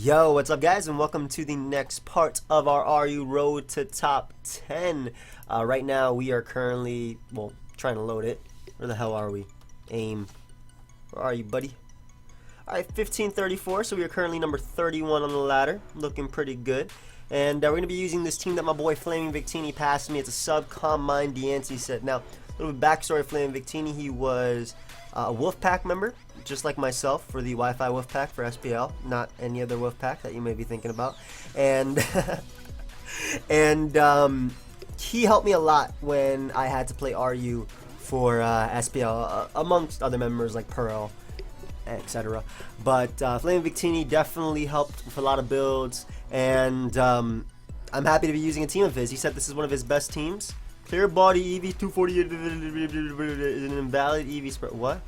Yo, what's up guys, and welcome to the next part of our RU Road to Top 10. Right now we are currently, trying to load it. Where the hell are we? Aim. Where are you, buddy? Alright, 1534, so we are currently number 31 on the ladder. Looking pretty good. And we're going to be using this team that my boy Flaming Victini passed me. It's a sub-combine DNC set. Now, a little bit of backstory of Flaming Victini. He was a Wolfpack member, just like myself, for the Wi-Fi Wolfpack for SPL, not any other Wolfpack that you may be thinking about. And he helped me a lot when I had to play RU for SPL, amongst other members like Pearl, etc. But Flaming Victini definitely helped with a lot of builds, and I'm happy to be using a team of his. He said this is one of his best teams. Clear body EV 240 is an invalid EV spread. What?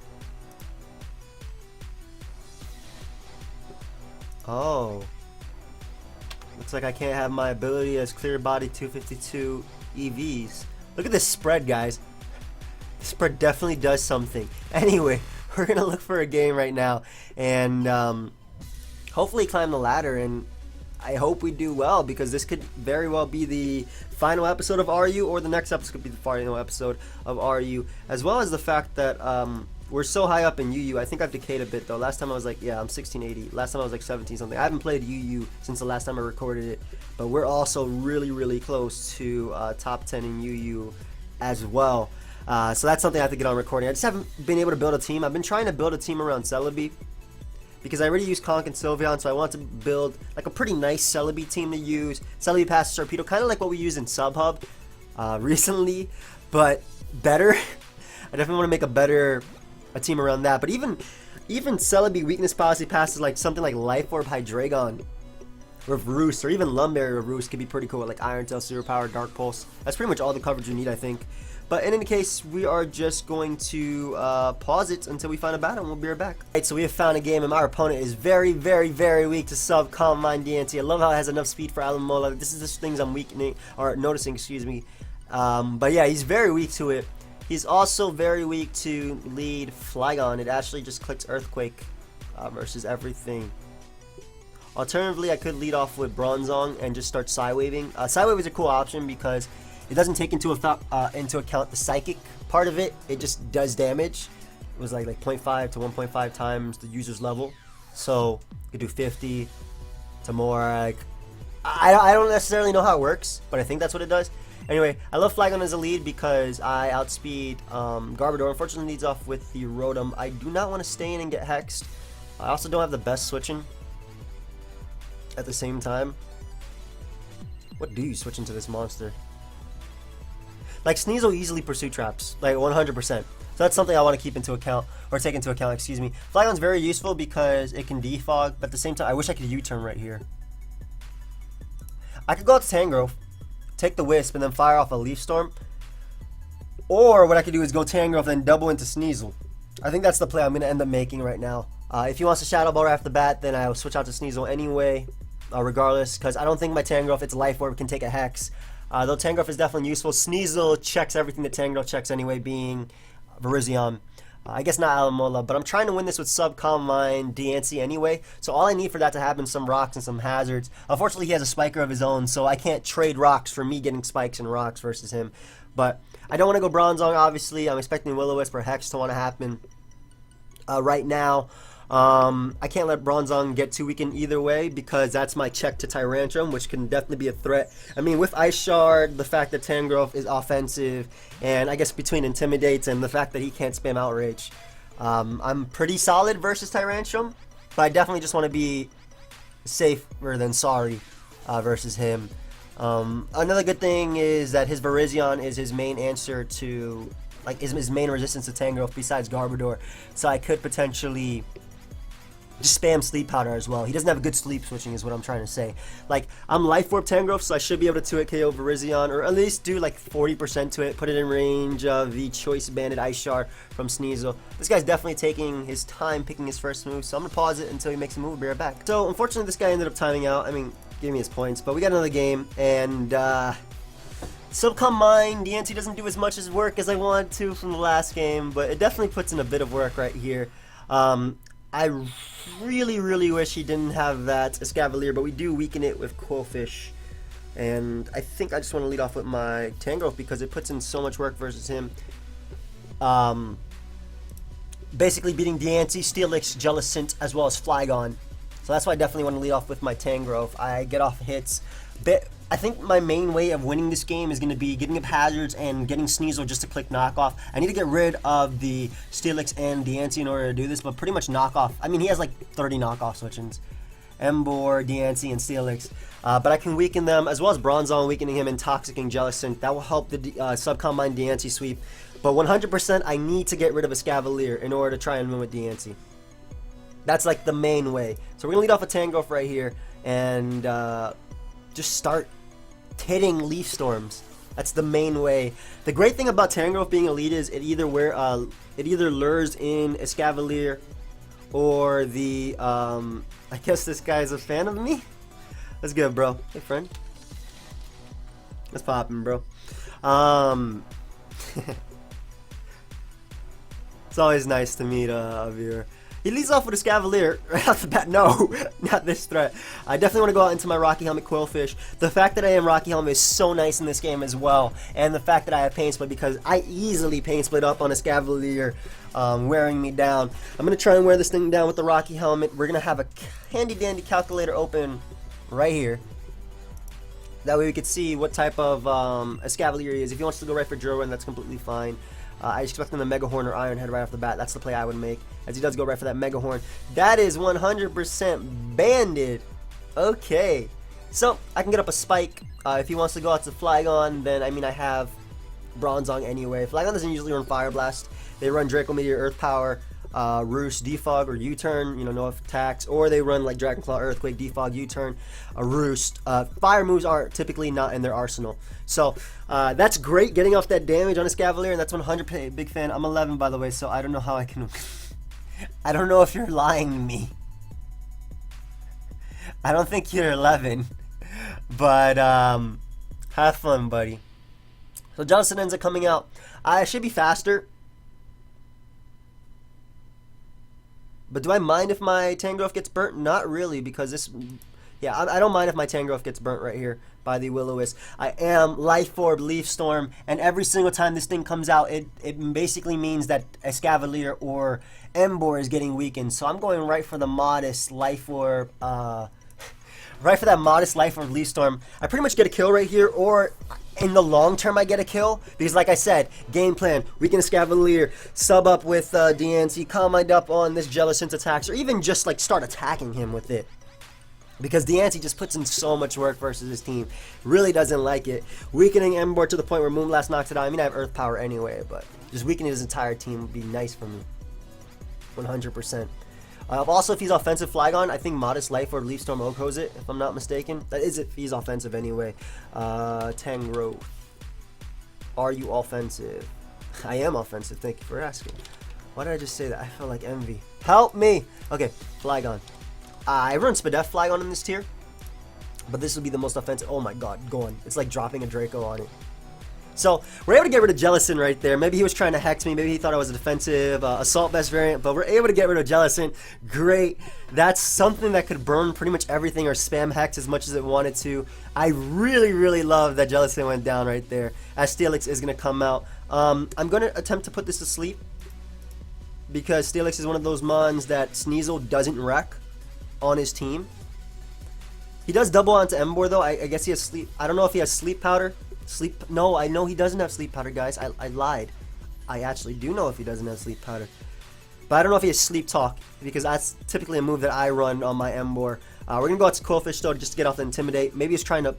Oh. Looks like I can't have my ability as clear body 252 EVs. Look at this spread, guys. This spread definitely does something. Anyway, we're going to look for a game right now and hopefully climb the ladder, and I hope we do well, because this could very well be the final episode of RU, or the next episode could be the final episode of RU, as well as the fact that we're so high up in UU. I think I've decayed a bit though. Last time I was like, yeah, I'm 1680. Last time I was like 17 something. I haven't played UU since the last time I recorded it, but we're also really close to top 10 in UU as well. So that's something I have to get on recording. I just haven't been able to build a team. I've been trying to build a team around Celebi, because I already used Conk and Sylveon, so I want to build like a pretty nice Celebi team to use. Celebi passes Torpedo, kind of like what we use in Subhub recently, but better. I definitely want to make a team around that. But even Celebi weakness policy passes like something like Life Orb Hydreigon with Roost, or even Lumberry with Roost could be pretty cool with like Iron Tail, Super Power, Dark Pulse. That's pretty much all the coverage you need, I think. But in any case, we are just going to pause it until we find a battle, and we'll be right back. Alright, so we have found a game, and our opponent is very weak to sub-combine DNT. I love how it has enough speed for Alamola. This is the things I'm noticing, excuse me. But yeah, he's very weak to it. He's also very weak to lead Flygon. It actually just clicks Earthquake versus everything. Alternatively, I could lead off with Bronzong and just start Psy-Waving. Psy-Wave is a cool option because it doesn't take into account the psychic part of it. It just does damage. It was like 0.5 to 1.5 times the user's level. So you could do 50 to more. Like, I don't necessarily know how it works, but I think that's what it does. Anyway, I love Flygon as a lead because I outspeed Garbodor. Unfortunately, leads off with the Rotom. I do not want to stay in and get hexed. I also don't have the best switching at the same time. What do you switch into this monster? Like, Sneasel easily pursue traps, like 100%. So that's something I want to keep into account, or take into account, excuse me. Flygon's very useful because it can defog, but at the same time, I wish I could U-turn right here. I could go out to Tangrowth, take the Wisp, and then fire off a Leaf Storm. Or what I could do is go Tangrowth and double into Sneasel. I think that's the play I'm going to end up making right now. If he wants to Shadow Ball right off the bat, then I'll switch out to Sneasel anyway, regardless, because I don't think my Tangrowth, its Life Orb, can take a Hex. Though Tangrowth is definitely useful. Sneasel checks everything that Tangrowth checks anyway, being Virizion. I guess not Alamola, but I'm trying to win this with sub-combine DNC anyway, so all I need for that to happen is some rocks and some hazards. Unfortunately, he has a spiker of his own, so I can't trade rocks for me getting spikes and rocks versus him. But I don't want to go Bronzong, obviously. I'm expecting Will-O-Wisp or Hex to want to happen right now. I can't let Bronzong get too weakened either way, because that's my check to Tyrantrum, which can definitely be a threat. I mean, with Ice Shard, the fact that Tangrowth is offensive, and I guess between Intimidates and the fact that he can't spam Outrage, I'm pretty solid versus Tyrantrum, but I definitely just want to be safer than sorry versus him. Another good thing is that his Virizion is his main answer to, like, his main resistance to Tangrowth besides Garbodor, so I could potentially just spam Sleep Powder as well. He doesn't have a good sleep switching is what I'm trying to say. Like, I'm Life Orb Tangrowth, so I should be able to 2-hit KO Virizion, or at least do like 40% to it, put it in range of the Choice Banded Ice Shard from Sneasel. This guy's definitely taking his time picking his first move, so I'm going to pause it until he makes a move. We'll be right back. So, unfortunately, this guy ended up timing out. I mean, gave me his points, but we got another game, and Sub-combine DNT doesn't do as much as work as I wanted to from the last game, but it definitely puts in a bit of work right here. I really wish he didn't have that Escavalier, but we do weaken it with Quillfish. And I think I just want to lead off with my Tangrowth because it puts in so much work versus him. Basically beating Diancie, Steelix, Jellicent, as well as Flygon. So that's why I definitely want to lead off with my Tangrowth. I get off hits. I think my main way of winning this game is going to be getting up hazards and getting Sneasel just to click knockoff. I need to get rid of the Steelix and Diancie in order to do this, but pretty much knockoff. I mean, he has like 30 knockoff switch-ins. Emboar, Diancie, and Steelix. But I can weaken them, as well as Bronzong, weakening him and Toxicking Jellicent. That will help the Sub-Combine Diancie sweep. But 100% I need to get rid of Escavalier in order to try and win with Diancie. That's like the main way. So we're going to lead off a Tangrowth right here and just start hitting Leaf Storms. That's the main way. The great thing about Tangrowth being elite is it either lures in Escavalier or the I guess this guy's a fan of me. That's good, bro. Hey, friend. Let's poppin', bro. It's always nice to meet a viewer. He leads off with a Escavalier right off the bat. No, not this threat. I definitely want to go out into my Rocky Helmet Quillfish. The fact that I am Rocky Helmet is so nice in this game as well. And the fact that I have Pain Split, because I easily Pain Split up on a Escavalier, wearing me down. I'm going to try and wear this thing down with the Rocky Helmet. We're going to have a handy dandy calculator open right here. That way we could see what type of Escavalier he is. If he wants to go right for Jerwin, that's completely fine. I expect him to Mega Horn or Iron Head right off the bat. That's the play I would make, as he does go right for that Mega Horn. That is 100% banded. Okay. So, I can get up a Spike. If he wants to go out to Flygon, then, I mean, I have Bronzong anyway. Flygon doesn't usually run Fire Blast. They run Draco Meteor, Earth Power, Roost, Defog, or U-Turn, you know, no attacks. Or they run, like, Dragon Claw, Earthquake, Defog, U-Turn, a Roost. Fire moves are typically not in their arsenal. So, that's great, getting off that damage on a Escavalier, and that's 100% big fan. I'm 11, by the way, so I don't know how I can... I don't know if you're lying to me. I don't think you're 11. But, have fun, buddy. So, Jellicent ends up coming out. I should be faster. But do I mind if my Tangrowth gets burnt? Not really, because this... Yeah, I don't mind if my Tangrowth gets burnt right here by the Will-O-Wisp. I am Life Orb, Leaf Storm, and every single time this thing comes out, it basically means that Escavalier or Emboar is getting weakened. So I'm going right for the modest Life Orb, right for that modest Life Orb, Leaf Storm. I pretty much get a kill right here, or in the long term I get a kill, because like I said, game plan, weaken Escavalier, sub up with Diancie, combine up on this Jellicent attacks, or even just like start attacking him with it. Because Diancie just puts in so much work versus his team. Really doesn't like it. Weakening Emboar to the point where Moonblast knocks it out. I mean, I have Earth Power anyway, but just weakening his entire team would be nice for me. 100%. Also, if he's offensive Flygon, I think Modest Life or Leaf Storm Okos it, if I'm not mistaken. That is if he's offensive anyway. Tangrowth. Are you offensive? I am offensive, thank you for asking. Why did I just say that? I felt like envy. Help me! Okay, Flygon. I run Spadef Flygon in this tier, but this will be the most offensive. Oh my god, going. It's like dropping a Draco on it. So, we're able to get rid of Jellicent right there. Maybe he was trying to hex me. Maybe he thought I was a defensive Assault Vest variant, but we're able to get rid of Jellicent. Great. That's something that could burn pretty much everything or spam hex as much as it wanted to. I really love that Jellicent went down right there, as Steelix is going to come out. I'm going to attempt to put this to sleep, because Steelix is one of those mons that Sneasel doesn't wreck on his team. He does double onto Emboar though. I guess he has sleep. I don't know if he has sleep powder. No, I know he doesn't have sleep powder, guys. I lied. I actually do know if he doesn't have sleep powder. But I don't know if he has sleep talk, because that's typically a move that I run on my Emboar. We're gonna go out to Quillfish though, just to get off the Intimidate. Maybe he's trying to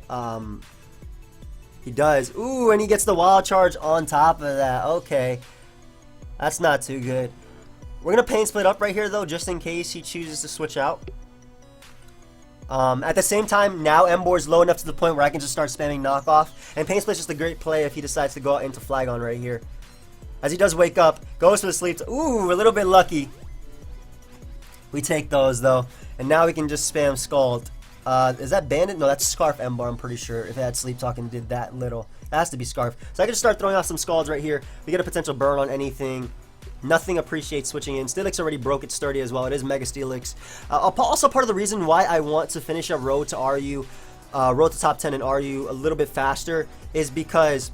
he does. Ooh, and he gets the Wild Charge on top of that. Okay. That's not too good. We're gonna Pain Split up right here though, just in case he chooses to switch out. At the same time, now Emboar is low enough to the point where I can just start spamming knockoff. And Pain Split is just a great play if he decides to go out into Flygon right here. As he does wake up, goes for the sleep. Ooh, a little bit lucky. We take those though. And now we can just spam Scald. Is that Bandit? No, that's Scarf Emboar, I'm pretty sure. If it had Sleep Talk and did that little. It has to be Scarf. So I can just start throwing out some Scalds right here. We get a potential burn on anything. Nothing appreciates switching in. Steelix already broke its sturdy as well. It is Mega Steelix. Also part of the reason why I want to finish up Road to RU, Road to top 10 in RU a little bit faster is because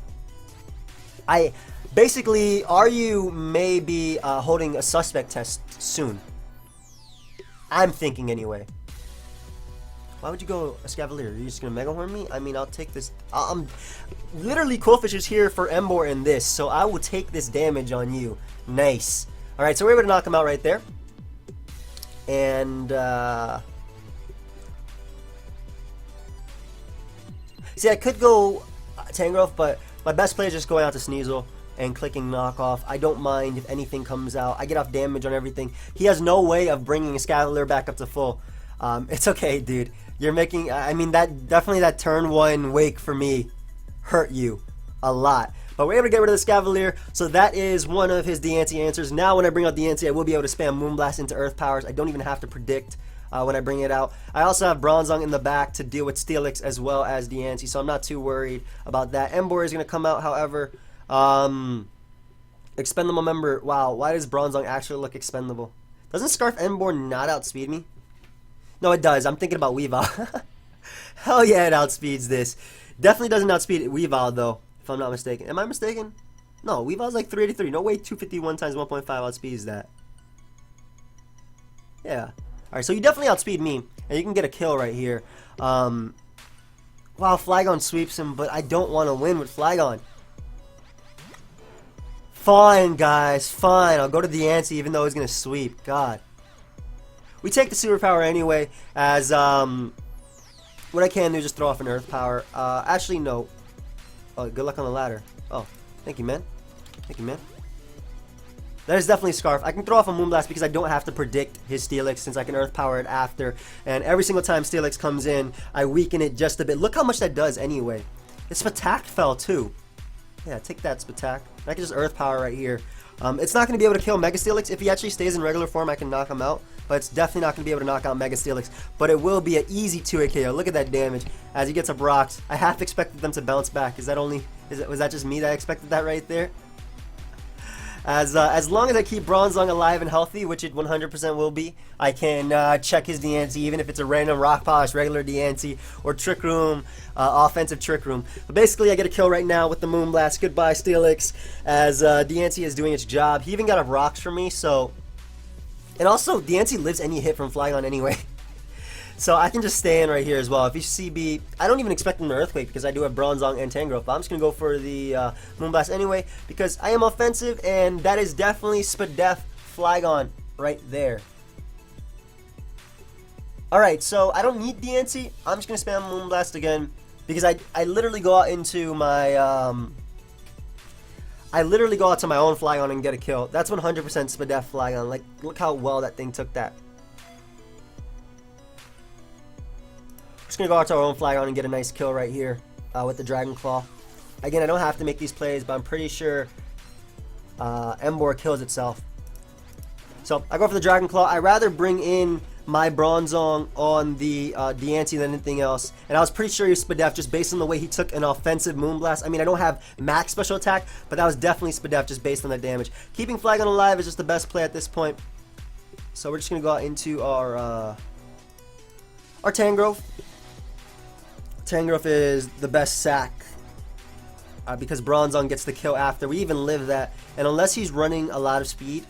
basically RU may be holding a suspect test soon. I'm thinking anyway. Why would you go a Scavalier? Are you just gonna Mega Horn me? I mean, I'll take this. I'm literally Coolfish is here for Emboar in this, so I will take this damage on you. Nice. All right, so we're able to knock him out right there. And see, I could go Tangrowth, but my best play is just going out to Sneasel and clicking knockoff. I don't mind if anything comes out. I get off damage on everything. He has no way of bringing a Scavalier back up to full. It's okay, dude. You're making, I mean, that turn 1 wake for me hurt you a lot. But we're able to get rid of the Scavalier, so that is one of his Deancey answers. Now when I bring out Deancey, I will be able to spam Moonblast into Earth Powers. I don't even have to predict when I bring it out. I also have Bronzong in the back to deal with Steelix as well as Deancey, so I'm not too worried about that. Emboar is going to come out, however. Expendable member. Wow, why does Bronzong actually look expendable? Doesn't Scarf Emboar not outspeed me? No, it does. I'm thinking about Weavile. Hell yeah, it outspeeds this. Definitely doesn't outspeed Weavile, though, if I'm not mistaken. Am I mistaken? No, Weavile's like 383. No way 251 times 1.5 outspeeds that. Yeah. Alright, so you definitely outspeed me, and you can get a kill right here. Wow, Flygon sweeps him, but I don't want to win with Flygon. Fine, guys, fine. I'll go to Deancey even though he's going to sweep. God. We take the superpower anyway, as what I can do is just throw off an Earth Power. Actually, no. Oh, good luck on the ladder. Oh, thank you, man. Thank you, man. That is definitely Scarf. I can throw off a Moonblast because I don't have to predict his Steelix since I can Earth Power it after. And every single time Steelix comes in, I weaken it just a bit. Look how much that does anyway. Its Spatak fell too. Yeah, take that, Spatak. I can just Earth Power right here. It's not going to be able to kill Mega Steelix. If he actually stays in regular form, I can knock him out. But it's definitely not going to be able to knock out Mega Steelix. But it will be an easy 2-hit KO. Look at that damage as he gets up rocks. I half expected them to bounce back. Was that just me that expected that right there? As long as I keep Bronzong alive and healthy, which it 100% will be, I can check his Deancey, even if it's a random Rock Polish, regular Deancey, or Trick Room, offensive Trick Room. But basically, I get a kill right now with the Moonblast. Goodbye, Steelix, as Deancey is doing its job. He even got up rocks for me, so... And also, Deancey lives any hit from Flygon anyway. So I can just stay in right here as well. If he's CB, I don't even expect him to Earthquake because I do have Bronzong and Tangrowth. But I'm just going to go for the Moonblast anyway because I am offensive, and that is definitely Spadef Flygon right there. Alright, so I don't need Deancey. I'm just going to spam Moonblast again because I literally go out into my... I literally go out to my own Flygon and get a kill. That's 100% Spadef Flygon. Like, look how well that thing took that. Just gonna go out to our own Flygon and get a nice kill right here with the Dragon Claw. Again, I don't have to make these plays, but I'm pretty sure Emboar kills itself. So I go for the Dragon Claw. I rather bring in my Bronzong on the Deancey than anything else. And I was pretty sure he was Spadef just based on the way he took an offensive Moonblast. I mean, I don't have max special attack, but that was definitely Spadef just based on that damage. Keeping Flygon alive is just the best play at this point. So we're just gonna go out into our Tangrowth. Tangrowth is the best sack because Bronzong gets the kill after. We even live that. And unless he's running a lot of speed,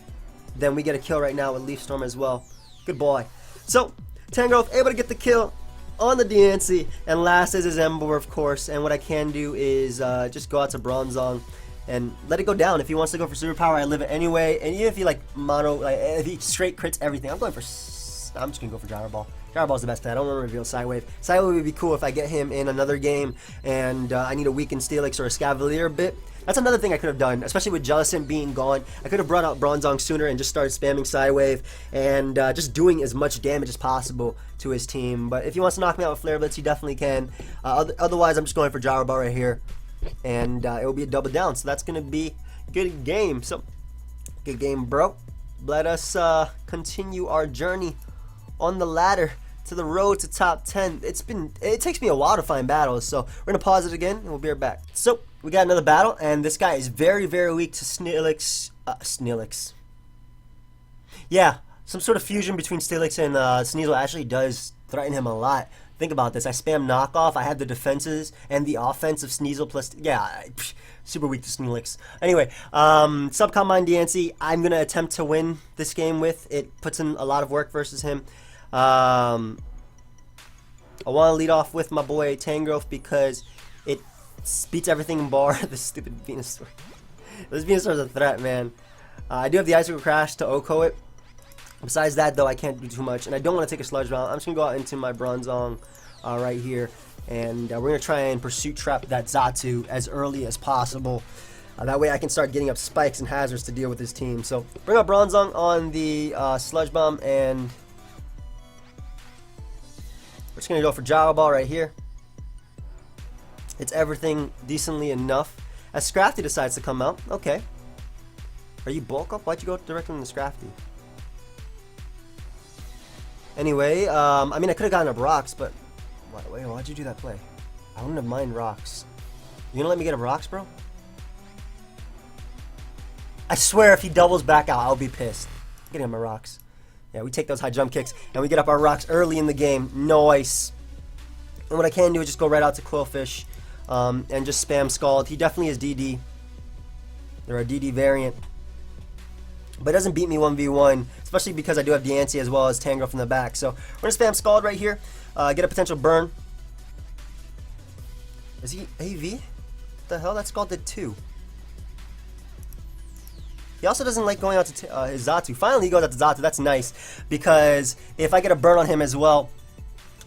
then we get a kill right now with Leaf Storm as well. Good boy. So, Tangrowth able to get the kill on the Deancey. And last is his Emboar, of course. And what I can do is just go out to Bronzong and let it go down. If he wants to go for Superpower, I live it anyway. And even if he if he straight crits everything, I'm just going to go for Gyro Ball. Gyro Ball's the best play. I don't want to reveal Psywave. Psywave would be cool if I get him in another game and I need a weakened Steelix or a Scavalier a bit. That's another thing I could have done, especially with Jellicent being gone. I could have brought out Bronzong sooner and just started spamming Psywave and just doing as much damage as possible to his team. But if he wants to knock me out with Flare Blitz, he definitely can. Otherwise, I'm just going for Gyro Ball right here. And it will be a double down. So that's going to be a good game. So, good game, bro. Let us continue our journey on the ladder to the road to top 10. It takes me a while to find battles, so we're gonna pause it again and we'll be right back. So we got another battle, and this guy is very, very weak to Steelix. Yeah, some sort of fusion between Steelix and Sneasel actually does threaten him a lot. Think about this. I spam knockoff. I have the defenses and the offense of Sneasel plus... Yeah, super weak to Steelix. Anyway, Subcombine DNC, I'm going to attempt to win this game with. It puts in a lot of work versus him. I want to lead off with my boy Tangrowth because it beats everything in bar. This stupid Venusaur. This Venusaur is a threat, man. I do have the Icicle Crash to OHKO it. Besides that, though, I can't do too much, and I don't want to take a Sludge Bomb. I'm just going to go out into my Bronzong right here, and we're going to try and Pursuit Trap that Xatu as early as possible. That way I can start getting up spikes and hazards to deal with this team. So bring up Bronzong on the Sludge Bomb, and we're just going to go for Gyro Ball right here. It's everything decently enough. As Scrafty decides to come out, okay. Are you bulk up? Why'd you go directly into Scrafty? Anyway, I mean, I could have gotten up rocks, but why'd you do that play? I wouldn't have mind rocks. You gonna let me get up rocks, bro? I swear, if he doubles back out, I'll be pissed. I'm getting up my rocks. Yeah, we take those high jump kicks, and we get up our rocks early in the game. Nice. And what I can do is just go right out to Quillfish, and just spam Scald. He definitely is DD. They're a DD variant. But it doesn't beat me 1v1, especially because I do have Diancie as well as Tangrowth from the back. So we're going to spam Scald right here, get a potential burn. Is he AV? What the hell? That Scald did 2. He also doesn't like going out to his Xatu. Finally, he goes out to Xatu. That's nice, because if I get a burn on him as well,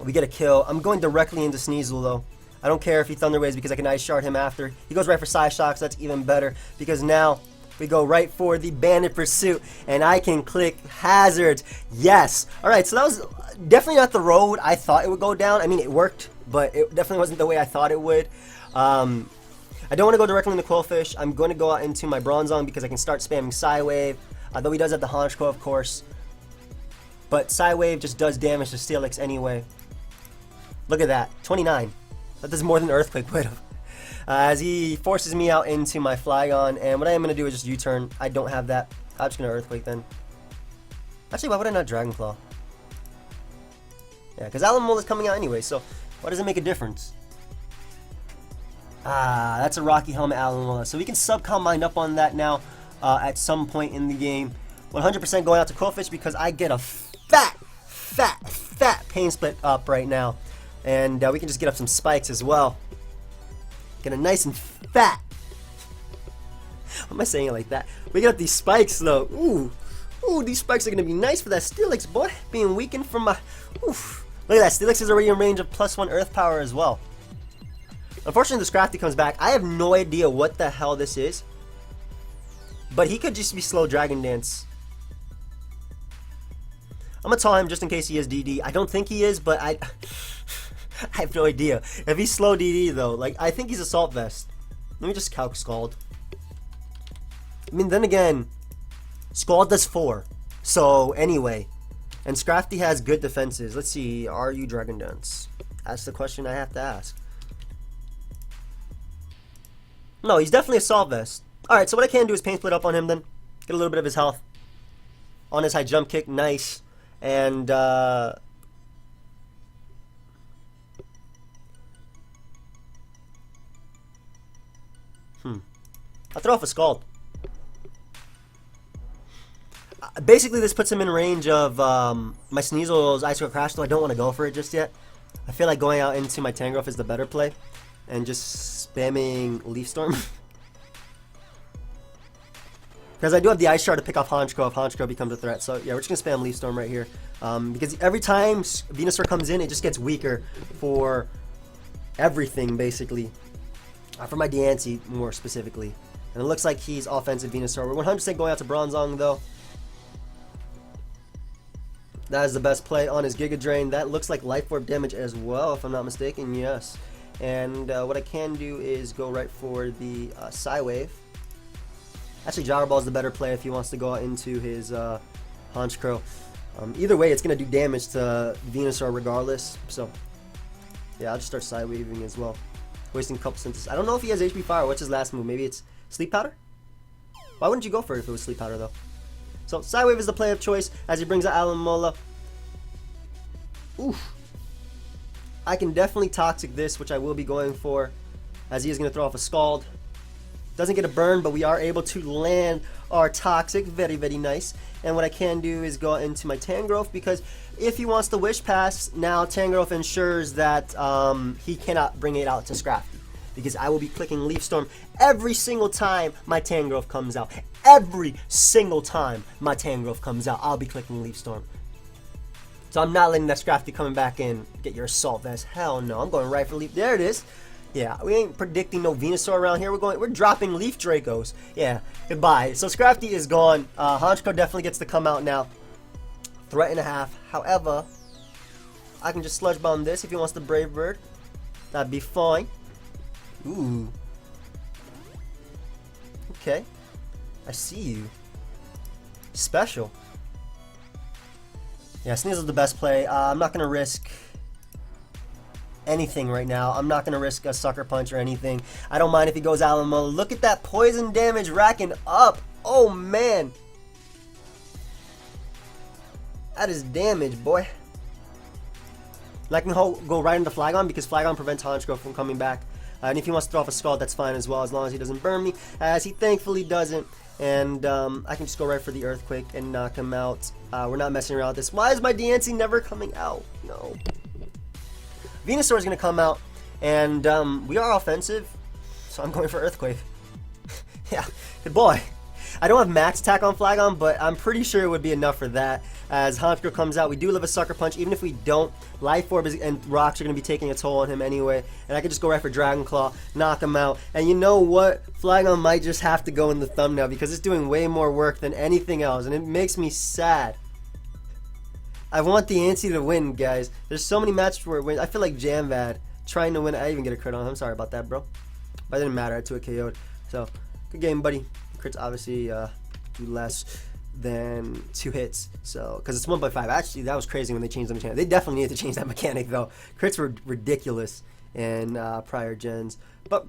we get a kill. I'm going directly into Sneasel, though. I don't care if he Thunder Waves because I can Ice Shard him after. He goes right for Psyshock, so that's even better, because now we go right for the Bandit Pursuit, and I can click hazards. Yes. All right, so that was definitely not the road I thought it would go down. I mean, it worked, but it definitely wasn't the way I thought it would. I don't want to go directly into Quillfish. I'm going to go out into my Bronzong because I can start spamming Psywave, though he does have the Honchkrow, of course. But Psywave just does damage to Steelix anyway. Look at that, 29. That does more than Earthquake would have. As he forces me out into my Flygon, and what I am going to do is just U-turn. I don't have that. I'm just going to Earthquake then. Actually, why would I not Dragon Claw? Yeah, because Alamole is coming out anyway, so why does it make a difference? Ah, that's a Rocky Helmet Alamole. So we can Subcombine up on that now at some point in the game. 100% going out to Quillfish because I get a fat Pain Split up right now. And we can just get up some spikes as well. Get a nice and fat. Why am I saying it like that? We got these spikes though. Ooh, these spikes are gonna be nice for that Steelix, boy. Being weakened from my. Oof. Look at that. Steelix is already in range of +1 Earth Power as well. Unfortunately, the Scrafty comes back. I have no idea what the hell this is, but he could just be slow Dragon Dance. I'm gonna tell him just in case he is DD. I don't think he is, but I have no idea. If he's slow DD though, like I think he's Assault Vest. Let me just calc Scald. I mean, then again, Scald does 4. So anyway, and Scrafty has good defenses. Let's see. Are you Dragon Dance? That's the question I have to ask. No, he's definitely Assault Vest. All right. So what I can do is Pain Split up on him then. Get a little bit of his health on his high jump kick. Nice. And I'll throw off a Scald. Basically, this puts him in range of my Sneasel's Icicle Crash, though I don't want to go for it just yet. I feel like going out into my Tangrowth is the better play, and just spamming Leaf Storm. Because I do have the Ice Shard to pick off Honchkrow if Honchkrow becomes a threat. So yeah, we're just going to spam Leaf Storm right here. Because every time Venusaur comes in, it just gets weaker for everything, basically. For my Diancie, more specifically. And it looks like he's offensive Venusaur. We're 100% going out to Bronzong, though. That is the best play on his Giga Drain. That looks like Life Orb damage as well, if I'm not mistaken. Yes. And what I can do is go right for the Psywave. Actually, Gyro Ball is the better play if he wants to go out into his Honchkrow. Either way, it's going to do damage to Venusaur regardless. So, yeah, I'll just start Psywaving as well. Wasting a couple synthesis. I don't know if he has HP Fire. What's his last move? Maybe it's Sleep Powder? Why wouldn't you go for it if it was Sleep Powder, though? So Psywave is the play of choice as he brings out Alomola. Oof. I can definitely Toxic this, which I will be going for, as he is going to throw off a Scald. Doesn't get a burn, but we are able to land our Toxic. Very, very nice. And what I can do is go into my Tangrowth, because if he wants to Wish Pass, now Tangrowth ensures that he cannot bring it out to Scrafty, because I will be clicking Leaf Storm every single time my Tangrowth comes out. Every single time my Tangrowth comes out, I'll be clicking Leaf Storm. So I'm not letting that Scrafty coming back in get your Assault Vest. Hell no, I'm going right for Leaf. There it is. Yeah, we ain't predicting no Venusaur around here. We're dropping Leaf Dracos. Yeah, goodbye. So Scrafty is gone. Honchko definitely gets to come out now. Threat and a half. However, I can just Sludge Bomb this if he wants the Brave Bird. That'd be fine. Ooh. Okay. I see you. Special. Yeah, Sneasel's the best play. I'm not going to risk anything right now. I'm not going to risk a Sucker Punch or anything. I don't mind if he goes Alomola. Look at that poison damage racking up. Oh, man. That is damage, boy. And I can go right into Flygon, because Flygon prevents Honchko from coming back. And if he wants to throw off a Scald, that's fine as well, as long as he doesn't burn me, as he thankfully doesn't. And I can just go right for the Earthquake and knock him out. We're not messing around with this. Why is my Diancie never coming out? No. Venusaur is going to come out, and we are offensive, so I'm going for Earthquake. Yeah, good boy. I don't have max attack on Flygon, but I'm pretty sure it would be enough for that. As Honchko comes out, we do live a Sucker Punch. Even if we don't, Life Orb and Rocks are going to be taking a toll on him anyway. And I can just go right for Dragon Claw, knock him out. And you know what? Flygon might just have to go in the thumbnail, because it's doing way more work than anything else. And it makes me sad. I want the Diancie to win, guys. There's so many matches where it wins. I feel like Jamvad trying to win. I even get a crit on him. I'm sorry about that, bro. But it didn't matter. I took a KO'd. So, good game, buddy. Crits obviously do less than 2 hits, so because it's 1.5. Actually, that was crazy when they changed the mechanic. They definitely needed to change that mechanic, though. Crits were ridiculous in prior gens. But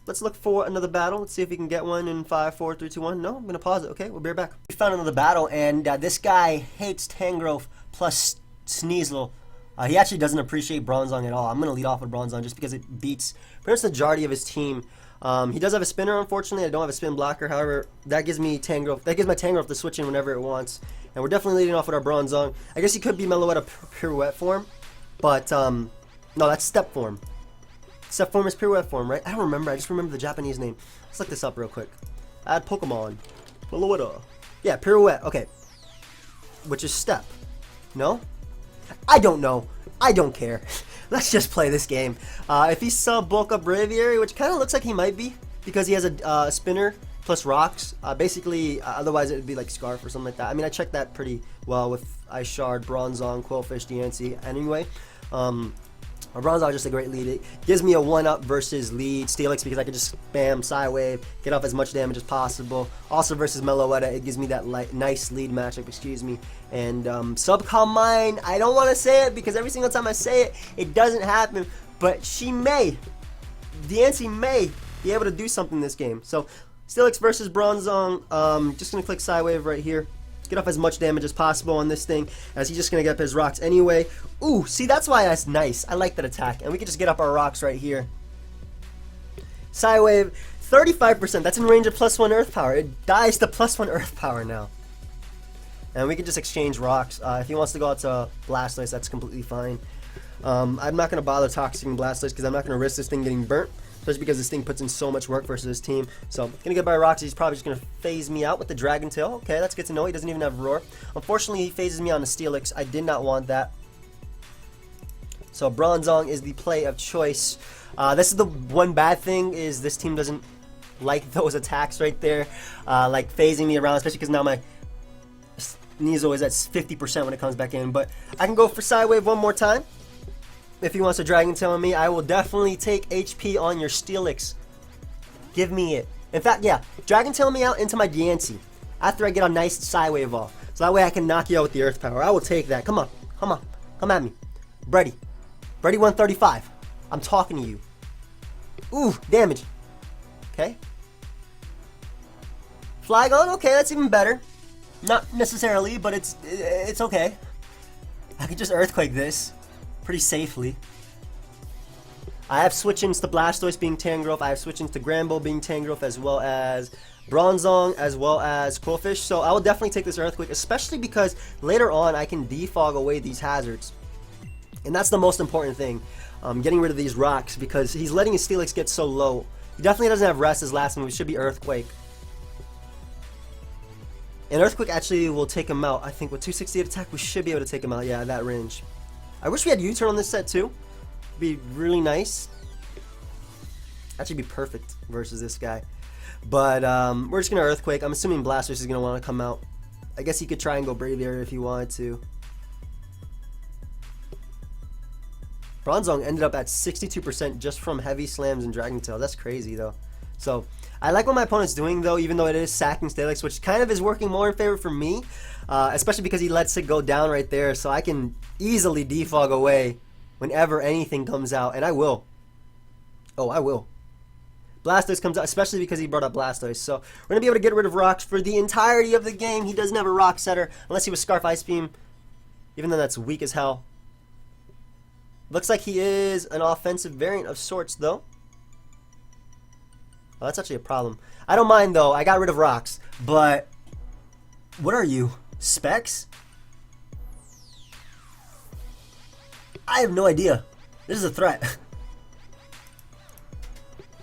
let's look for another battle. Let's see if we can get one in 5, 4, 3, 2, 1. No, I'm gonna pause it. Okay, we'll be right back. We found another battle, and this guy hates Tangrowth plus Sneasel. He actually doesn't appreciate Bronzong at all. I'm gonna lead off with Bronzong just because it beats pretty much the majority of his team. He does have a spinner, unfortunately. I don't have a spin blocker. However, that gives me Tangrowth. That gives my Tangrowth to switch in whenever it wants. And we're definitely leading off with our Bronzong. I guess he could be Meloetta Pirouette form, but no, that's Step form. Step form is Pirouette form, right? I don't remember. I just remember the Japanese name. Let's look this up real quick. Add Pokemon. Meloetta. Yeah, Pirouette. Okay. Which is Step. No? I don't know. I don't care. Let's just play this game. If he's sub bulk up Braviary, which kind of looks like he might be, because he has a spinner plus rocks. Basically, otherwise it would be like Scarf or something like that. I mean, I checked that pretty well with Ice Shard, Bronzong, Quillfish, Diancie. Anyway, Bronzong is just a great lead. It gives me a 1-up versus lead Steelix, because I can just spam Psywave, get off as much damage as possible. Also versus Meloetta, it gives me that nice lead matchup, excuse me. And Subcom Mine, I don't want to say it, because every single time I say it, it doesn't happen. But she may, Diancie may be able to do something in this game. So Steelix versus Bronzong, just going to click Psywave right here. Get off as much damage as possible on this thing, as he's just going to get up his rocks anyway. Ooh, see, that's why that's nice. I like that attack. And we can just get up our rocks right here. Psywave, 35%. That's in range of +1 Earth Power. It dies to +1 Earth Power now. And we can just exchange rocks. If he wants to go out to Blastoise, that's completely fine. I'm not going to bother Toxicing Blastoise, because I'm not going to risk this thing getting burnt. Especially because this thing puts in so much work versus his team. So, gonna get by rocks. He's probably just gonna phase me out with the Dragon Tail. Okay, that's good to know. He doesn't even have Roar. Unfortunately, he phases me on the Steelix. I did not want that. So, Bronzong is the play of choice. This is the one bad thing, is this team doesn't like those attacks right there. Like phasing me around, especially because now my Sneasel is at 50% when it comes back in. But I can go for Psywave one more time. If he wants to Dragon Tail on me, I will definitely take HP on your Steelix. Give me it. In fact, yeah, Dragon Tail me out into my Diancie after I get a nice Psywave off. So that way I can knock you out with the Earth Power. I will take that. Come on. Come on. Come at me. Brady. Brady 135. I'm talking to you. Ooh, damage. Okay. Flygon, okay, that's even better. Not necessarily, but it's okay. I can just Earthquake this pretty safely. I have switch-ins to Blastoise being Tangrowth. I have switch-ins to Granbull being Tangrowth, as well as Bronzong, as well as Qwilfish. So I will definitely take this Earthquake, especially because later on I can defog away these hazards. And that's the most important thing, getting rid of these rocks, because he's letting his Steelix get so low. He definitely doesn't have Rest. His last move should be Earthquake. And Earthquake actually will take him out. I think with 268 attack, we should be able to take him out. Yeah, that range. I wish we had U-turn on this set too. Be really nice. Actually be perfect versus this guy. But we're just going to Earthquake. I'm assuming Blastoise is going to want to come out. I guess he could try and go Braviary if he wanted to. Bronzong ended up at 62% just from Heavy Slams and Dragon Tail. That's crazy though. So I like what my opponent's doing though, even though it is sacking Steelix, which kind of is working more in favor for me. Especially because he lets it go down right there. So I can easily defog away whenever anything comes out. And I will. Oh, I will. Blastoise comes out, especially because he brought up Blastoise. So we're going to be able to get rid of rocks for the entirety of the game. He doesn't have a rock setter unless he was Scarf Ice Beam, even though that's weak as hell. Looks like he is an offensive variant of sorts, though. Oh, that's actually a problem. I don't mind, though. I got rid of rocks. But what are you? Specs? I have no idea. This is a threat.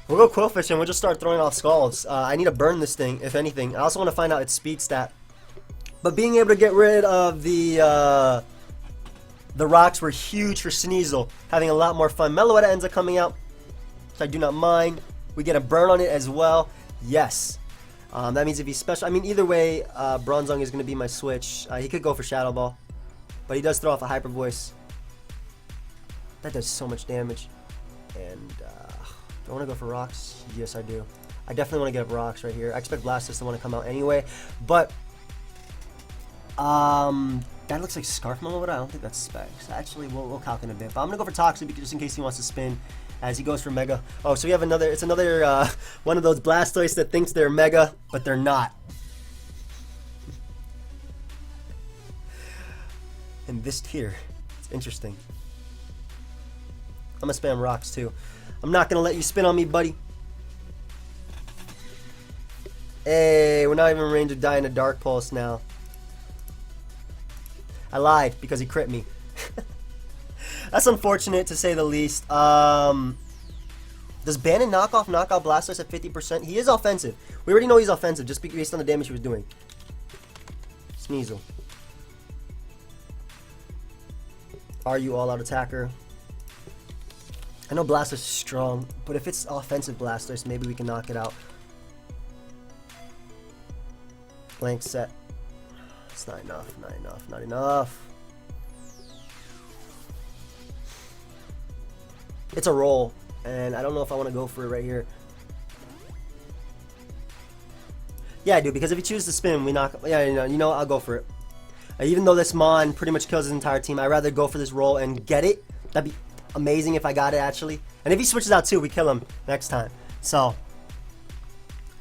We'll go Qwilfish and we'll just start throwing off Skulls. I need to burn this thing, if anything. I also want to find out its speed stat. But being able to get rid of the rocks were huge for Sneasel. Having a lot more fun. Meloetta ends up coming out, so I do not mind. We get a burn on it as well. Yes. That means if he's special... I mean, either way, Bronzong is going to be my switch. He could go for Shadow Ball. But he does throw off a Hyper Voice. That does so much damage. And, do I want to go for rocks? Yes, I do. I definitely want to get up rocks right here. I expect Blastoise to want to come out anyway. But, that looks like Scarf Meloetta. I don't think that's specs. Actually, we'll calc in a bit. But I'm going to go for Toxic just in case he wants to spin as he goes for Mega. Oh, so we have another, it's another one of those Blastoise that thinks they're Mega, but they're not. And this tier, it's interesting. I'm going to spam rocks too. I'm not going to let you spin on me, buddy. Hey, we're not even in range of dying a Dark Pulse now. I lied because he crit me. That's unfortunate to say the least. Does Bannon knock out Blastoise at 50%? He is offensive. We already know he's offensive just based on the damage he was doing. Sneasel. Are you all-out attacker? I know Blastoise is strong, but if it's offensive Blastoise, maybe we can knock it out. Blank set. It's not enough, not enough, not enough. It's a roll, and I don't know if I want to go for it right here. Yeah, I do, because if he chooses to spin, we knock... Yeah, you know, I'll go for it. Even though this Mon pretty much kills his entire team, I'd rather go for this roll and get it. That'd be amazing if I got it, actually. And if he switches out too, we kill him next time. So,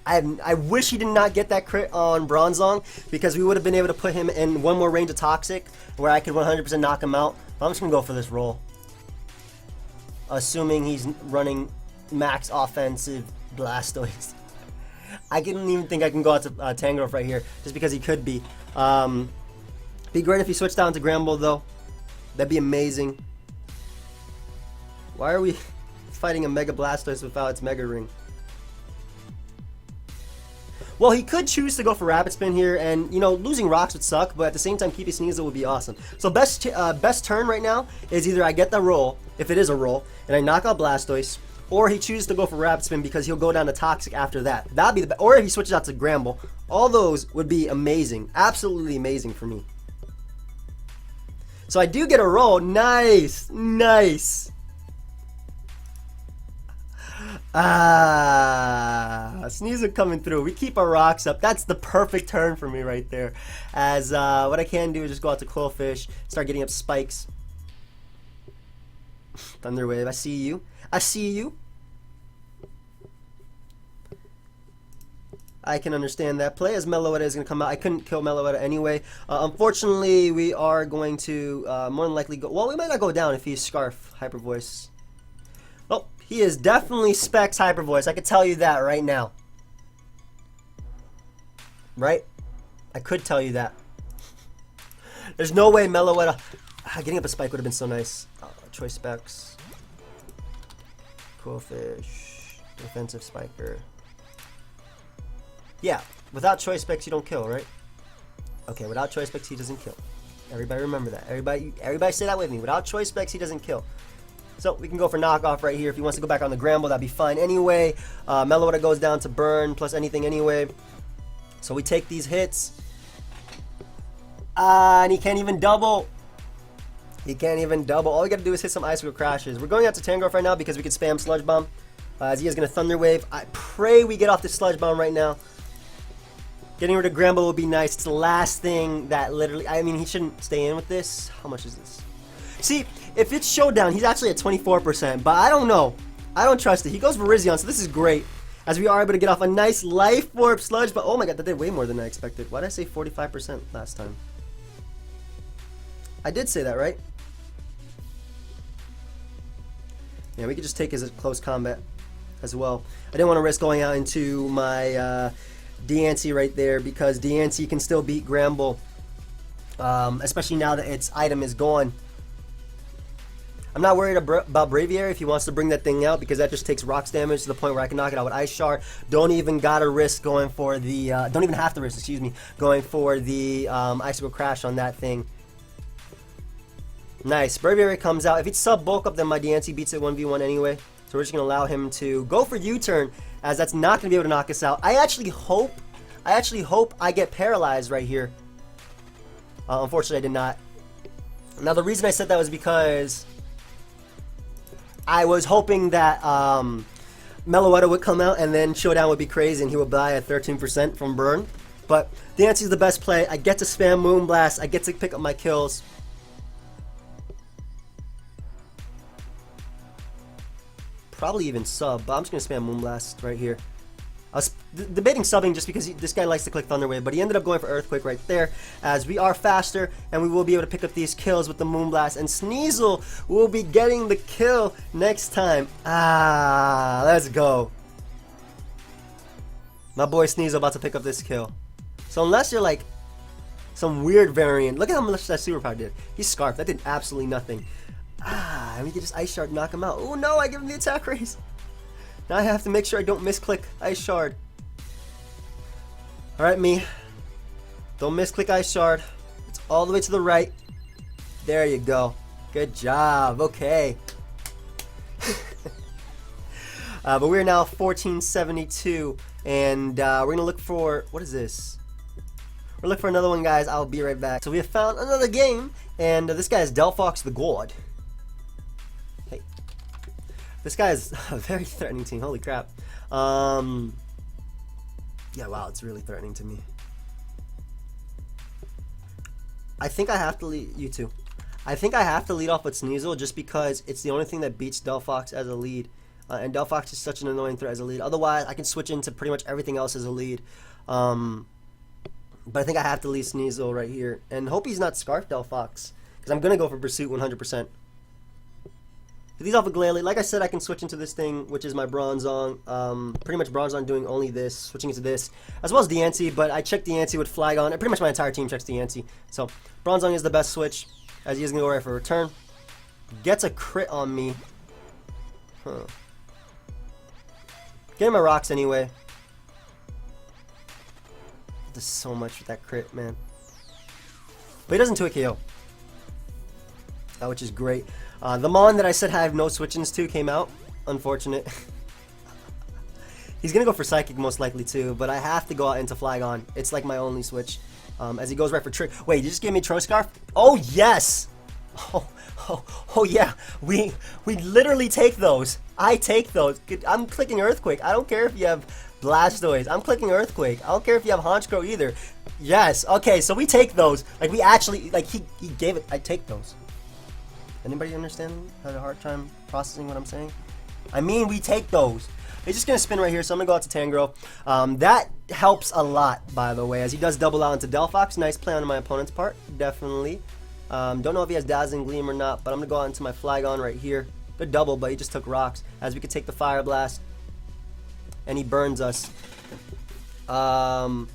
I wish he did not get that crit on Bronzong, because we would have been able to put him in one more range of Toxic, where I could 100% knock him out. But I'm just going to go for this roll. Assuming he's running max offensive Blastoise. I didn't even think I can go out to Tangrowth right here, just because he could be. Be great if he switched down to Granbull, though. That'd be amazing. Why are we fighting a Mega Blastoise without its Mega Ring? Well, he could choose to go for Rapid Spin here, and, you know, losing rocks would suck, but at the same time, keeping Sneasel would be awesome. So best turn right now is either I get the roll, if it is a roll, and I knock out Blastoise, or he chooses to go for Rapid Spin because he'll go down to Toxic after that. That'd be the best. Or if he switches out to Granbull. All those would be amazing. Absolutely amazing for me. So I do get a roll. Nice. Nice. Sneasel coming through. We keep our rocks up. That's the perfect turn for me right there. As what I can do is just go out to Qwilfish, start getting up spikes. Thunder Wave, I see you. I see you. I can understand that play, as Meloetta is going to come out. I couldn't kill Meloetta anyway. Unfortunately, we are going to more than likely go... Well, we might not go down if he's Scarf Hyper Voice. Oh, he is definitely Specs Hyper Voice. I can tell you that right now. Right? I could tell you that. There's no way Meloetta... Getting up a spike would have been so nice. Choice Specs. Cool Fish. Defensive Spiker. Yeah, without choice specs you don't kill, right? Okay, without choice specs he doesn't kill. Everybody remember that. Everybody say that with me. Without choice specs he doesn't kill. So we can go for knockoff right here. If he wants to go back on the Gramble, that'd be fine anyway. Meloetta goes down to burn plus anything anyway. So we take these hits. And he can't even double. He can't even double. All we gotta do is hit some Icicle Crashes. We're going out to Tangrowth right now because we can spam Sludge Bomb. As he is gonna Thunder Wave. I pray we get off this Sludge Bomb right now. Getting rid of Gramble would be nice. It's the last thing that literally... I mean, he shouldn't stay in with this. How much is this? See, if it's Showdown, he's actually at 24%. But I don't know. I don't trust it. He goes for Virizion, so this is great. As we are able to get off a nice Life Orb Sludge. But oh my god, that did way more than I expected. Why did I say 45% last time? I did say that, right? Yeah, we could just take his close combat as well. I didn't want to risk going out into my... Deancey right there, because Deancey can still beat Gramble, especially now that its item is gone. I'm not worried about Braviary if he wants to bring that thing out, because that just takes rocks damage to the point where I can knock it out with Ice Shard. Don't even gotta risk going for the don't even have to risk, excuse me, going for the Icicle Crash on that thing. Nice. Braviary comes out. If it's sub bulk up, then my Deancey beats it 1v1 anyway. So we're just gonna allow him to go for U-turn, as that's not gonna be able to knock us out. I actually hope I get paralyzed right here. Unfortunately, I did not. Now the reason I said that was because I was hoping that Meloetta would come out and then Showdown would be crazy and he would die at 13% from burn. But Deancey's the best play. I get to spam Moonblast. I get to pick up my kills. Probably even sub, but I'm just going to spam Moonblast right here. I was debating subbing just because this guy likes to click Thunder Wave, but he ended up going for Earthquake right there, as we are faster, and we will be able to pick up these kills with the Moonblast, and Sneasel will be getting the kill next time. Let's go. My boy Sneasel about to pick up this kill. So unless you're like some weird variant, look at how much that superpower did. He's Scarf, that did absolutely nothing. And we can just Ice Shard and knock him out. Oh no, I give him the attack raise. Now I have to make sure I don't misclick Ice Shard. Alright, me. Don't misclick Ice Shard. It's all the way to the right. There you go. Good job. Okay. But we're now 1472. And we're going to look for... What is this? We're looking for another one, guys. I'll be right back. So we have found another game. And this guy is Delphox the God. Hey. This guy is a very threatening team. Holy crap. Yeah, wow, it's really threatening to me. I think I have to lead you two. I think I have to lead off with Sneasel just because it's the only thing that beats Delphox as a lead. And Delphox is such an annoying threat as a lead. Otherwise, I can switch into pretty much everything else as a lead. But I think I have to lead Sneasel right here. And hope he's not Scarf Delphox, because I'm going to go for Pursuit 100%. If he's off of Glalie, like I said, I can switch into this thing, which is my Bronzong. Pretty much Bronzong doing only this, switching into this, as well as Deancey, but I checked Deancey with Flygon, and pretty much my entire team checks Deancey. So, Bronzong is the best switch, as he is going to go right for a return. Gets a crit on me. Huh. Getting my rocks anyway. Does so much with that crit, man. But he doesn't 2-hit KO. Which is great. The Mon that I said I have no switch-ins to came out. Unfortunate. He's going to go for Psychic most likely too, but I have to go out into Flygon. It's like my only switch. As he goes right for Trick. Wait, you just gave me Troscarf? Oh, yes! Oh yeah. We literally take those. I take those. I'm clicking Earthquake. I don't care if you have Blastoise. I'm clicking Earthquake. I don't care if you have Honchkrow either. Yes. Okay, so we take those. Like, we actually, like, he gave it. I take those. Anybody understand? Had a hard time processing what I'm saying? I mean, we take those. He's just going to spin right here, so I'm going to go out to Tangrowth. That helps a lot, by the way, as he does double out into Delphox. Nice play on my opponent's part, definitely. Don't know if he has Dazzling Gleam or not, but I'm going to go out into my Flygon right here. Good double, but he just took rocks, as we could take the Fire Blast, and he burns us. That's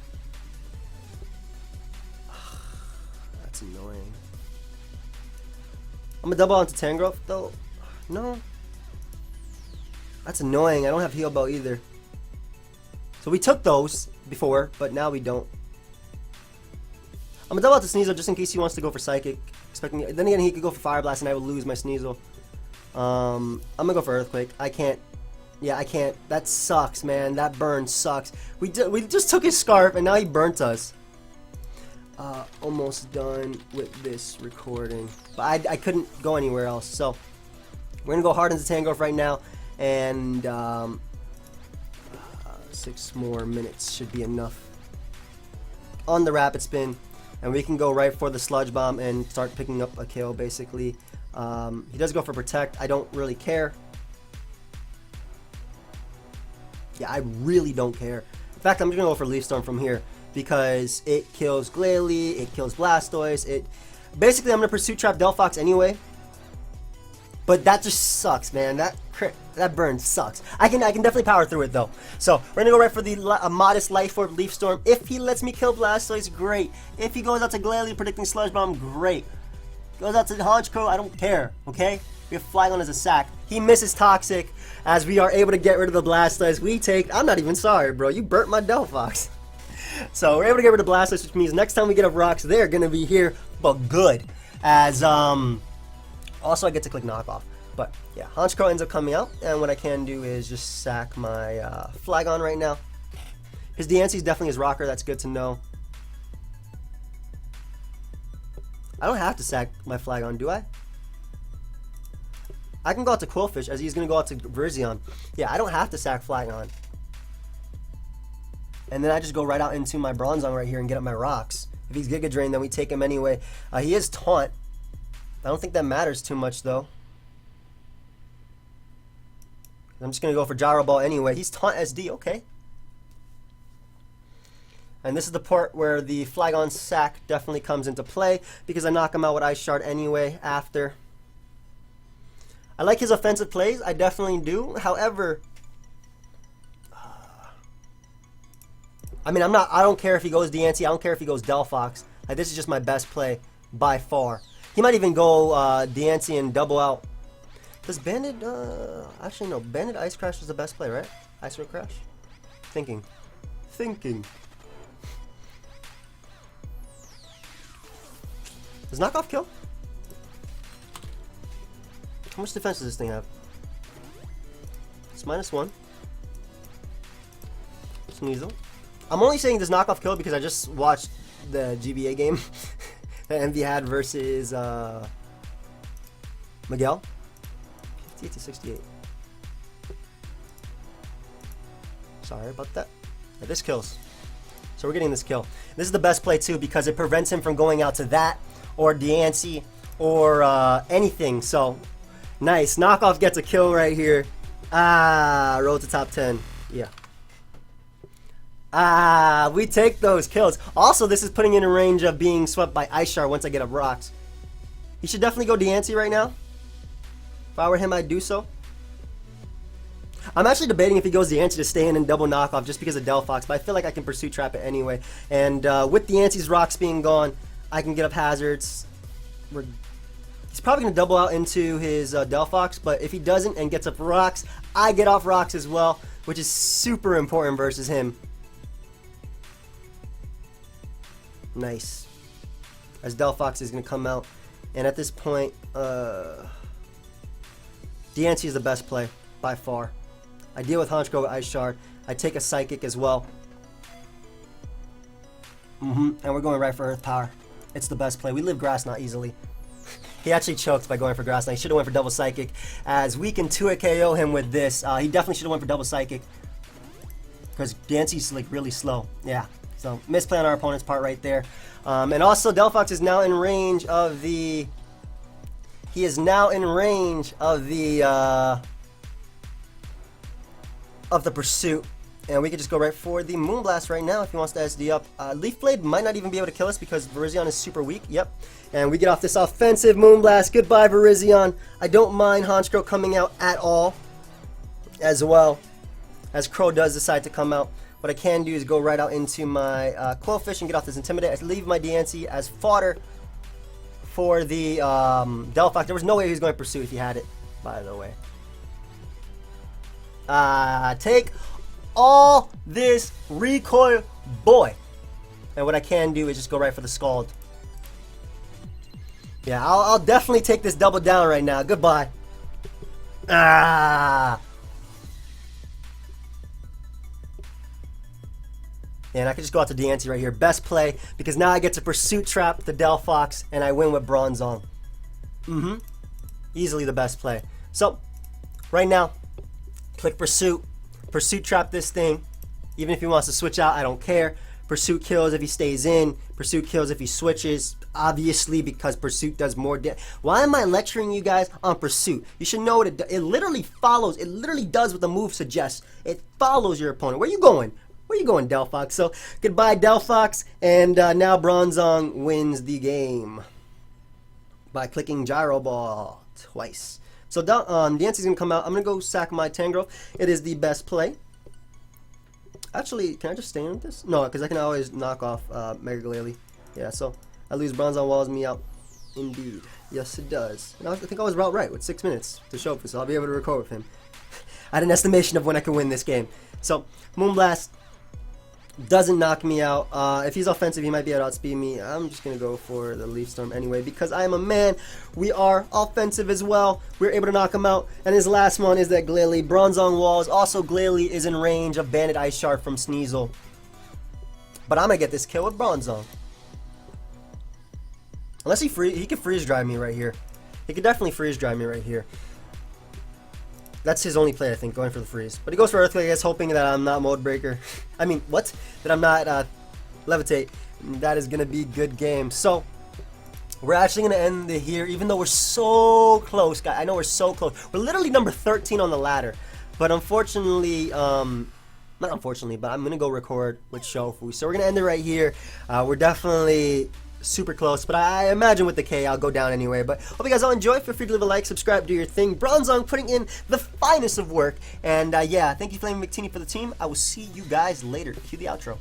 annoying. I'm going to double out into Tangrowth, though. No. That's annoying. I don't have Heal Bell either. So we took those before, but now we don't. I'm going to double out to Sneasel just in case he wants to go for Psychic. Then again, he could go for Fire Blast and I would lose my Sneasel. I'm going to go for Earthquake. I can't. Yeah, I can't. That sucks, man. That burn sucks. We just took his Scarf and now he burnt us. Almost done with this recording. But I couldn't go anywhere else. So we're going to go hard into Tangrowth right now. And 6 more minutes should be enough on the Rapid Spin. And we can go right for the Sludge Bomb and start picking up a kill, basically. He does go for Protect. I don't really care. Yeah, I really don't care. In fact, I'm just going to go for Leaf Storm from here because it kills Glalie, it kills Blastoise. Basically, I'm going to Pursuit Trap Delphox anyway. But that just sucks, man. That burn sucks. I can definitely power through it, though. So, we're going to go right for the modest Life Orb Leaf Storm. If he lets me kill Blastoise, great. If he goes out to Glalie predicting Sludge Bomb, great. Goes out to Honchkrow, I don't care, okay? We have Flygon as a sack. He misses Toxic, as we are able to get rid of the Blastoise. We take... I'm not even sorry, bro. You burnt my Delphox. So, we're able to get rid of Blastoise, which means next time we get up rocks, they're going to be here, but good. As, also, I get to click Knockoff. But, yeah, Honchkrow ends up coming out, and what I can do is just sack my Flygon right now. His Diancie is definitely his rocker. That's good to know. I don't have to sack my Flygon, do I? I can go out to Quillfish, as he's going to go out to Virizion. Yeah, I don't have to sack Flygon. And then I just go right out into my Bronzong right here and get up my rocks. If he's Giga Drain, then we take him anyway. He is Taunt. I don't think that matters too much, though. I'm just going to go for Gyro Ball anyway. He's Taunt SD, okay. And this is the part where the Flygon sack definitely comes into play because I knock him out with Ice Shard anyway after. I like his offensive plays, I definitely do. However, I mean, I don't care if he goes Diancie, I don't care if he goes Delphox. This is just my best play by far. He might even go Diancie and double out. Does Banded, actually no, Banded Ice Crash is the best play, right? Ice Road Crash? Thinking. Does Knockoff kill? How much defense does this thing have? It's -1. Sneasel. I'm only saying does Knockoff kill because I just watched the GBA game that MV had versus Miguel. 58 to 68. Sorry about that. Yeah, this kills. So we're getting this kill. This is the best play too because it prevents him from going out to that or Diancie or anything. So nice. Knockoff gets a kill right here. Road to top 10. Yeah. We take those kills. Also, this is putting in a range of being swept by Ice Shard once I get up rocks. He should definitely go Diancie right now. If I were him, I'd do so. I'm actually debating if he goes Diancie to stay in and double Knockoff just because of Delphox, but I feel like I can Pursuit Trap it anyway. And with Diancie's rocks being gone, I can get up hazards. He's probably going to double out into his Delphox, but if he doesn't and gets up rocks, I get off rocks as well, which is super important versus him. Nice. As Delphox is going to come out. And at this point, Diancie is the best play by far. I deal with Honchkrow with Ice Shard. I take a Psychic as well. And we're going right for Earth Power. It's the best play. We live Grass Knot easily. He actually choked by going for Grass Knot. He should have went for double Psychic. As we can 2-hit KO him with this. He definitely should have went for double Psychic. Because Diancie's like really slow. Yeah. So misplay on our opponent's part right there. And also Delphox is now in range of the... He is now in range of the of the Pursuit. And we can just go right for the Moonblast right now if he wants to SD up. Leaf Blade might not even be able to kill us because Virizion is super weak. Yep. And we get off this offensive Moonblast. Goodbye, Virizion. I don't mind Honchkrow coming out at all as well as Crow does decide to come out. What I can do is go right out into my Quillfish and get off this Intimidate. I leave my Diancie as fodder for the Delphox. There was no way he was going to pursue if he had it, by the way. Take all this recoil, boy. And what I can do is just go right for the Scald. Yeah, I'll definitely take this double down right now. Goodbye. And I can just go out to Diancie right here. Best play, because now I get to Pursuit Trap the Delphox, and I win with Bronzong. Easily the best play. So, right now, click Pursuit. Pursuit Trap this thing. Even if he wants to switch out, I don't care. Pursuit kills if he stays in. Pursuit kills if he switches. Obviously, because Pursuit does more damage. Why am I lecturing you guys on Pursuit? You should know it. It literally follows. It literally does what the move suggests. It follows your opponent. Where you going? Where you going, Delphox? So, goodbye, Delphox. And now Bronzong wins the game by clicking Gyro Ball twice. So, Diancie's going to come out. I'm going to go sack my Tangrowth. It is the best play. Actually, can I just stay in with this? No, because I can always knock off Mega Glalie. Yeah, so at least Bronzong walls me out. Indeed. Yes, it does. And I think I was about right with 6 minutes to show for, so I'll be able to record with him. I had an estimation of when I could win this game. So, Moonblast doesn't knock me out. If he's offensive, he might be able to outspeed me. I'm just going to go for the Leaf Storm anyway because I am a man. We are offensive as well. We're able to knock him out. And his last one is that Glalie. Bronzong walls. Also, Glalie is in range of Banded Ice Shard from Sneasel. But I'm going to get this kill with Bronzong. Unless he can freeze dry me right here. He could definitely freeze dry me right here. That's his only play, I think, going for the freeze. But he goes for Earthquake, I guess, hoping that I'm not Mode Breaker. I mean, what? That I'm not Levitate. That is going to be good game. So, we're actually going to end it here, even though we're so close, guys. I know we're so close. We're literally number 13 on the ladder. But unfortunately, not unfortunately, but I'm going to go record with Shofu. So, we're going to end it right here. We're definitely super close, but I imagine with the K I'll go down anyway. But hope you guys all enjoy. Feel free to leave a like, subscribe, do your thing. Bronzong putting in the finest of work. And yeah, thank you, Flame McTeeny, for the team. I will see you guys later. Cue the outro.